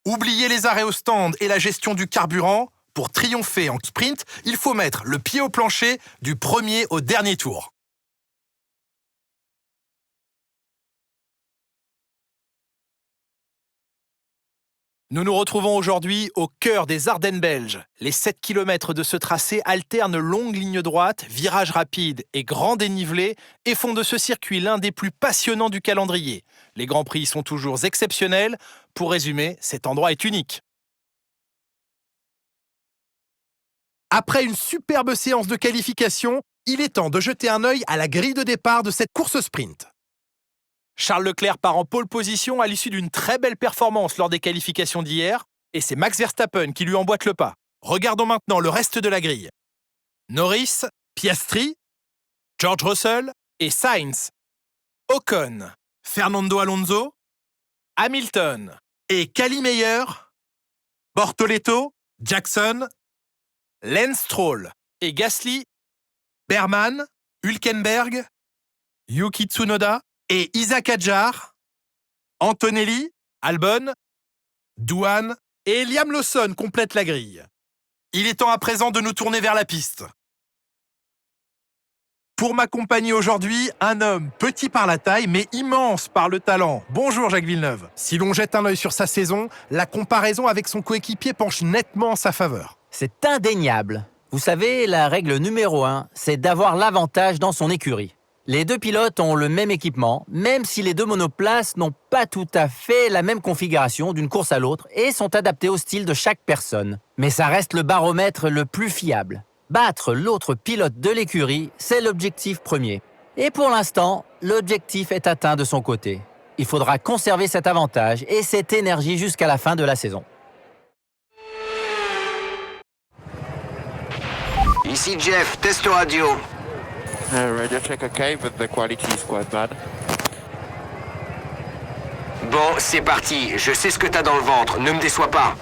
Oubliez les arrêts au stand et la gestion du carburant. Pour triompher en sprint, il faut mettre le pied au plancher du premier au dernier tour. Nous nous retrouvons aujourd'hui au cœur des Ardennes belges. Les 7 km de ce tracé alternent longues lignes droites, virages rapides et grands dénivelés et font de ce circuit l'un des plus passionnants du calendrier. Les Grands Prix sont toujours exceptionnels. Pour résumer, cet endroit est unique. Après une superbe séance de qualification, il est temps de jeter un œil à la grille de départ de cette course sprint. Charles Leclerc part en pole position à l'issue d'une très belle performance lors des qualifications d'hier, et c'est Max Verstappen qui lui emboîte le pas. Regardons maintenant le reste de la grille. Norris, Piastri, George Russell et Sainz. Ocon, Fernando Alonso, Hamilton et Kali Meyer, Bortoleto, Jackson, Lance Stroll et Gasly, Berman, Hülkenberg, Yuki Tsunoda et Isaac Hadjar, Antonelli, Albon, Douane et Liam Lawson complètent la grille. Il est temps à présent de nous tourner vers la piste. Pour m'accompagner aujourd'hui, un homme petit par la taille mais immense par le talent. Bonjour Jacques Villeneuve. Si l'on jette un œil sur sa saison, la comparaison avec son coéquipier penche nettement en sa faveur. C'est indéniable. Vous savez, la règle numéro 1, c'est d'avoir l'avantage dans son écurie. Les deux pilotes ont le même équipement, même si les deux monoplaces n'ont pas tout à fait la même configuration d'une course à l'autre et sont adaptés au style de chaque personne. Mais ça reste le baromètre le plus fiable. Battre l'autre pilote de l'écurie, c'est l'objectif premier. Et pour l'instant, l'objectif est atteint de son côté. Il faudra conserver cet avantage et cette énergie jusqu'à la fin de la saison. Ici Jeff, test radio. Radio check okay, but the quality is quite bad. Bon, c'est parti. Je sais ce que t'as dans le ventre. Ne me déçois pas.